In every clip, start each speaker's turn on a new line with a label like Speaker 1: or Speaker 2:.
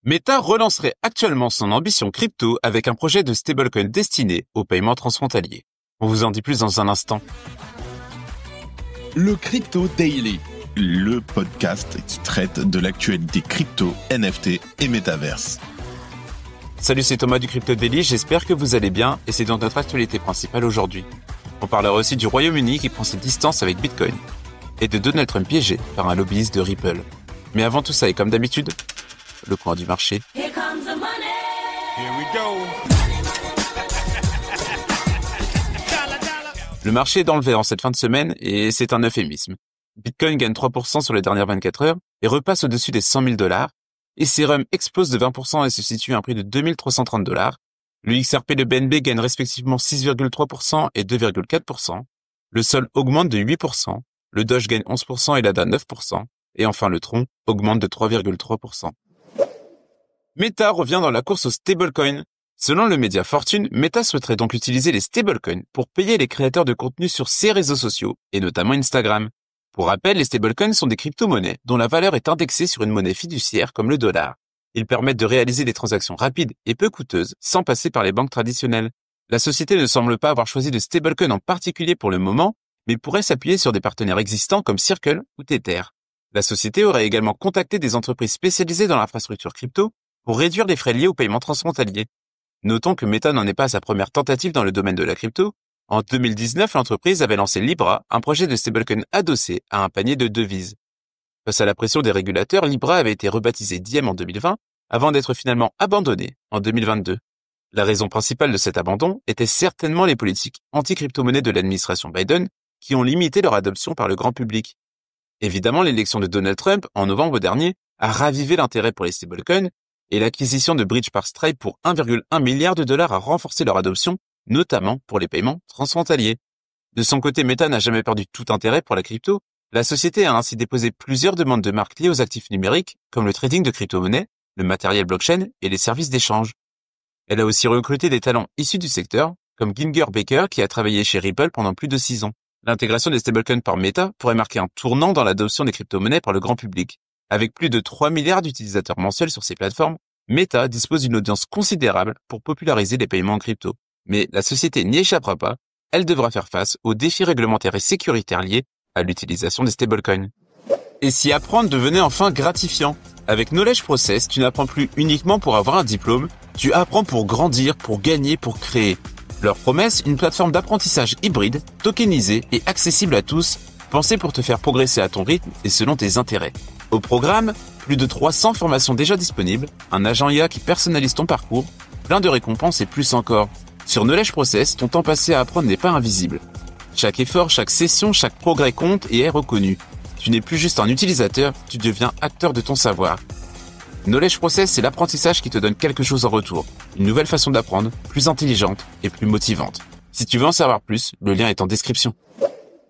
Speaker 1: Meta relancerait actuellement son ambition crypto avec un projet de stablecoin destiné au paiement transfrontalier. On vous en dit plus dans un instant.
Speaker 2: Le Crypto Daily, le podcast qui traite de l'actualité crypto, NFT et métaverse.
Speaker 1: Salut, c'est Thomas du Crypto Daily, j'espère que vous allez bien et c'est donc notre actualité principale aujourd'hui. On parlera aussi du Royaume-Uni qui prend ses distances avec Bitcoin et de Donald Trump piégé par un lobbyiste de Ripple. Mais avant tout ça et comme d'habitude, le coin du marché.
Speaker 3: Here comes the money.
Speaker 4: Here we go.
Speaker 1: Le marché est dans le vert en cette fin de semaine et c'est un euphémisme. Bitcoin gagne 3% sur les dernières 24 heures et repasse au-dessus des 100 000 $. Ethereum explose de 20% et se situe à un prix de 2330 $. Le XRP et le BNB gagnent respectivement 6,3% et 2,4%. Le Sol augmente de 8%. Le Doge gagne 11% et l'ADA 9%. Et enfin le Tron augmente de 3,3%. Meta revient dans la course aux stablecoins. Selon le média Fortune, Meta souhaiterait donc utiliser les stablecoins pour payer les créateurs de contenu sur ses réseaux sociaux, et notamment Instagram. Pour rappel, les stablecoins sont des crypto-monnaies dont la valeur est indexée sur une monnaie fiduciaire comme le dollar. Ils permettent de réaliser des transactions rapides et peu coûteuses sans passer par les banques traditionnelles. La société ne semble pas avoir choisi de stablecoin en particulier pour le moment, mais pourrait s'appuyer sur des partenaires existants comme Circle ou Tether. La société aurait également contacté des entreprises spécialisées dans l'infrastructure crypto pour réduire les frais liés aux paiements transfrontaliers. Notons que Meta n'en est pas à sa première tentative dans le domaine de la crypto. En 2019, l'entreprise avait lancé Libra, un projet de stablecoin adossé à un panier de devises. Face à la pression des régulateurs, Libra avait été rebaptisé Diem en 2020, avant d'être finalement abandonné en 2022. La raison principale de cet abandon était certainement les politiques anti-crypto-monnaies de l'administration Biden, qui ont limité leur adoption par le grand public. Évidemment, l'élection de Donald Trump, en novembre dernier, a ravivé l'intérêt pour les stablecoins, et l'acquisition de Bridge par Stripe pour 1,1 milliard de $ a renforcé leur adoption, notamment pour les paiements transfrontaliers. De son côté, Meta n'a jamais perdu tout intérêt pour la crypto. La société a ainsi déposé plusieurs demandes de marques liées aux actifs numériques, comme le trading de crypto-monnaies, le matériel blockchain et les services d'échange. Elle a aussi recruté des talents issus du secteur, comme Ginger Baker qui a travaillé chez Ripple pendant plus de 6 ans. L'intégration des stablecoins par Meta pourrait marquer un tournant dans l'adoption des crypto-monnaies par le grand public. Avec plus de 3 milliards d'utilisateurs mensuels sur ces plateformes, Meta dispose d'une audience considérable pour populariser les paiements en crypto. Mais la société n'y échappera pas, elle devra faire face aux défis réglementaires et sécuritaires liés à l'utilisation des stablecoins. Et si apprendre devenait enfin gratifiant? Avec Knowledge Process, tu n'apprends plus uniquement pour avoir un diplôme, tu apprends pour grandir, pour gagner, pour créer. Leur promesse, une plateforme d'apprentissage hybride, tokenisée et accessible à tous, pensée pour te faire progresser à ton rythme et selon tes intérêts. Au programme, plus de 300 formations déjà disponibles, un agent IA qui personnalise ton parcours, plein de récompenses et plus encore. Sur Knowledge Process, ton temps passé à apprendre n'est pas invisible. Chaque effort, chaque session, chaque progrès compte et est reconnu. Tu n'es plus juste un utilisateur, tu deviens acteur de ton savoir. Knowledge Process, c'est l'apprentissage qui te donne quelque chose en retour. Une nouvelle façon d'apprendre, plus intelligente et plus motivante. Si tu veux en savoir plus, le lien est en description.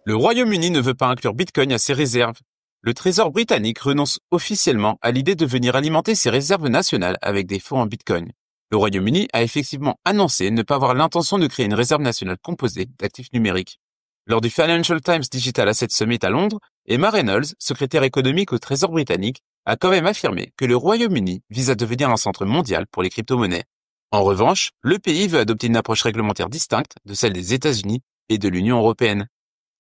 Speaker 1: Le Royaume-Uni ne veut pas inclure Bitcoin à ses réserves. Le Trésor britannique renonce officiellement à l'idée de venir alimenter ses réserves nationales avec des fonds en Bitcoin. Le Royaume-Uni a effectivement annoncé ne pas avoir l'intention de créer une réserve nationale composée d'actifs numériques. Lors du Financial Times Digital Asset Summit à Londres, Emma Reynolds, secrétaire économique au Trésor britannique, a quand même affirmé que le Royaume-Uni vise à devenir un centre mondial pour les crypto-monnaies. En revanche, le pays veut adopter une approche réglementaire distincte de celle des États-Unis et de l'Union européenne.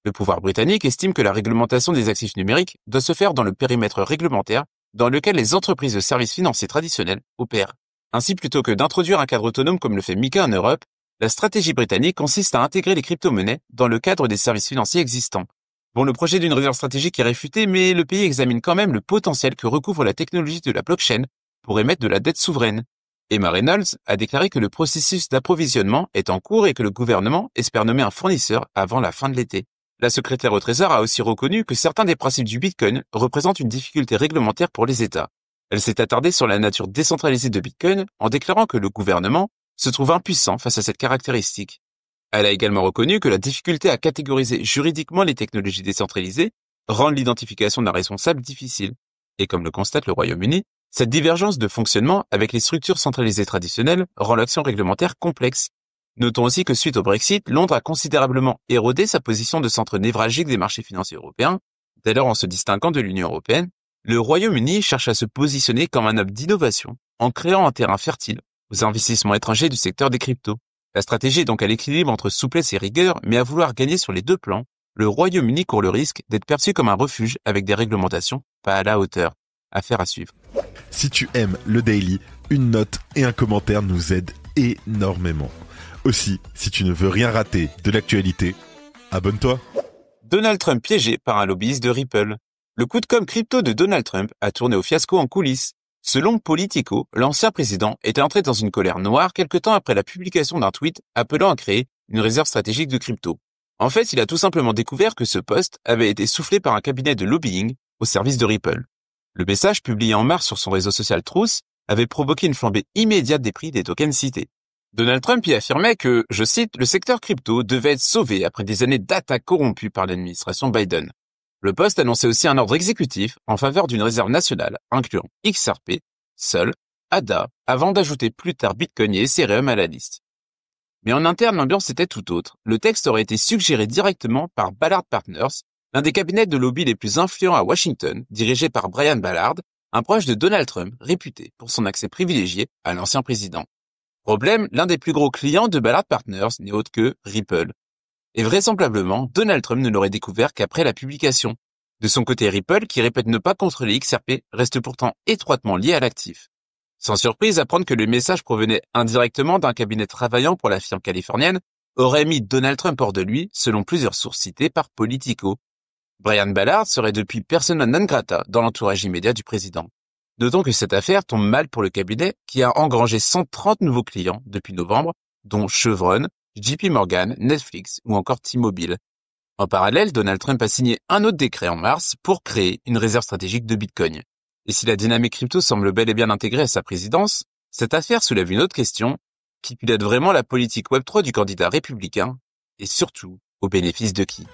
Speaker 1: Le pouvoir britannique estime que la réglementation des actifs numériques doit se faire dans le périmètre réglementaire dans lequel les entreprises de services financiers traditionnels opèrent. Ainsi, plutôt que d'introduire un cadre autonome comme le fait MiCA en Europe, la stratégie britannique consiste à intégrer les crypto-monnaies dans le cadre des services financiers existants. Bon, le projet d'une réserve stratégique est réfuté, mais le pays examine quand même le potentiel que recouvre la technologie de la blockchain pour émettre de la dette souveraine. Emma Reynolds a déclaré que le processus d'approvisionnement est en cours et que le gouvernement espère nommer un fournisseur avant la fin de l'été. La secrétaire au Trésor a aussi reconnu que certains des principes du Bitcoin représentent une difficulté réglementaire pour les États. Elle s'est attardée sur la nature décentralisée de Bitcoin en déclarant que le gouvernement se trouve impuissant face à cette caractéristique. Elle a également reconnu que la difficulté à catégoriser juridiquement les technologies décentralisées rend l'identification d'un responsable difficile. Et comme le constate le Royaume-Uni, cette divergence de fonctionnement avec les structures centralisées traditionnelles rend l'action réglementaire complexe. Notons aussi que suite au Brexit, Londres a considérablement érodé sa position de centre névralgique des marchés financiers européens. Dès lors, en se distinguant de l'Union européenne, le Royaume-Uni cherche à se positionner comme un hub d'innovation en créant un terrain fertile aux investissements étrangers du secteur des cryptos. La stratégie est donc à l'équilibre entre souplesse et rigueur, mais à vouloir gagner sur les deux plans, le Royaume-Uni court le risque d'être perçu comme un refuge avec des réglementations pas à la hauteur. Affaire à suivre.
Speaker 2: Si tu aimes le Daily, une note et un commentaire nous aident énormément. Aussi, si tu ne veux rien rater de l'actualité, abonne-toi.
Speaker 1: Donald Trump piégé par un lobbyiste de Ripple. Le coup de com' crypto de Donald Trump a tourné au fiasco en coulisses. Selon Politico, l'ancien président était entré dans une colère noire quelque temps après la publication d'un tweet appelant à créer une réserve stratégique de crypto. En fait, il a tout simplement découvert que ce poste avait été soufflé par un cabinet de lobbying au service de Ripple. Le message, publié en mars sur son réseau social Truth, avait provoqué une flambée immédiate des prix des tokens cités. Donald Trump y affirmait que, je cite, le secteur crypto devait être sauvé après des années d'attaques corrompues par l'administration Biden. Le poste annonçait aussi un ordre exécutif en faveur d'une réserve nationale incluant XRP, Sol, ADA, avant d'ajouter plus tard Bitcoin et Ethereum à la liste. Mais en interne, l'ambiance était tout autre. Le texte aurait été suggéré directement par Ballard Partners, l'un des cabinets de lobby les plus influents à Washington, dirigé par Brian Ballard, un proche de Donald Trump réputé pour son accès privilégié à l'ancien président. Problème, l'un des plus gros clients de Ballard Partners n'est autre que Ripple. Et vraisemblablement, Donald Trump ne l'aurait découvert qu'après la publication. De son côté, Ripple, qui répète ne pas contrôler XRP, reste pourtant étroitement lié à l'actif. Sans surprise, apprendre que le message provenait indirectement d'un cabinet travaillant pour la firme californienne aurait mis Donald Trump hors de lui, selon plusieurs sources citées par Politico. Brian Ballard serait depuis persona non grata dans l'entourage immédiat du président. Notons que cette affaire tombe mal pour le cabinet qui a engrangé 130 nouveaux clients depuis novembre, dont Chevron, JP Morgan, Netflix ou encore T-Mobile. En parallèle, Donald Trump a signé un autre décret en mars pour créer une réserve stratégique de Bitcoin. Et si la dynamique crypto semble bel et bien intégrée à sa présidence, cette affaire soulève une autre question, qui pilote vraiment la politique Web3 du candidat républicain, et surtout, au bénéfice de qui?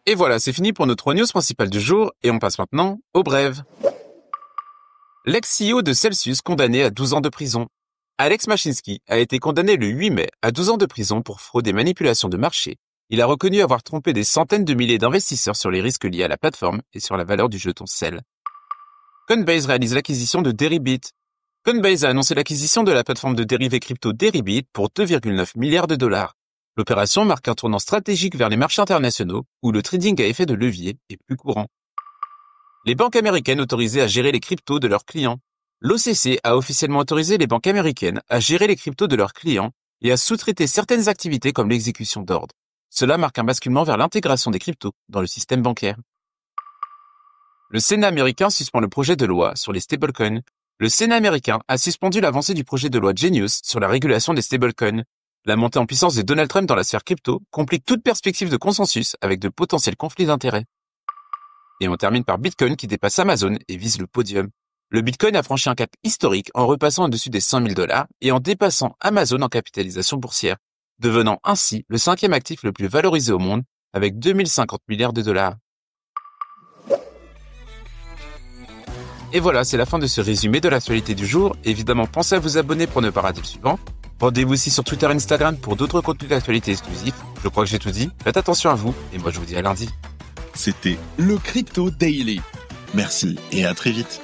Speaker 1: Et voilà, c'est fini pour nos 3 news principales du jour, et on passe maintenant aux brèves. L'ex-CEO de Celsius condamné à 12 ans de prison. Alex Mashinsky a été condamné le 8 mai à 12 ans de prison pour fraude et manipulation de marché. Il a reconnu avoir trompé des centaines de milliers d'investisseurs sur les risques liés à la plateforme et sur la valeur du jeton Cell. Coinbase réalise l'acquisition de Deribit. Coinbase a annoncé l'acquisition de la plateforme de dérivés crypto Deribit pour 2,9 milliards de dollars. L'opération marque un tournant stratégique vers les marchés internationaux où le trading à effet de levier est plus courant. Les banques américaines autorisées à gérer les cryptos de leurs clients. L'OCC a officiellement autorisé les banques américaines à gérer les cryptos de leurs clients et à sous-traiter certaines activités comme l'exécution d'ordres. Cela marque un basculement vers l'intégration des cryptos dans le système bancaire. Le Sénat américain suspend le projet de loi sur les stablecoins. Le Sénat américain a suspendu l'avancée du projet de loi Genius sur la régulation des stablecoins. La montée en puissance de Donald Trump dans la sphère crypto complique toute perspective de consensus avec de potentiels conflits d'intérêts. Et on termine par Bitcoin qui dépasse Amazon et vise le podium. Le Bitcoin a franchi un cap historique en repassant au-dessus des 100 000 $ et en dépassant Amazon en capitalisation boursière, devenant ainsi le 5e actif le plus valorisé au monde avec 2050 milliards de dollars. Et voilà, c'est la fin de ce résumé de l'actualité du jour. Évidemment, pensez à vous abonner pour ne pas rater le suivant. Rendez-vous aussi sur Twitter et Instagram pour d'autres contenus d'actualité exclusifs. Je crois que j'ai tout dit. Faites attention à vous et moi je vous dis à lundi.
Speaker 2: C'était le Crypto Daily. Merci et à très vite.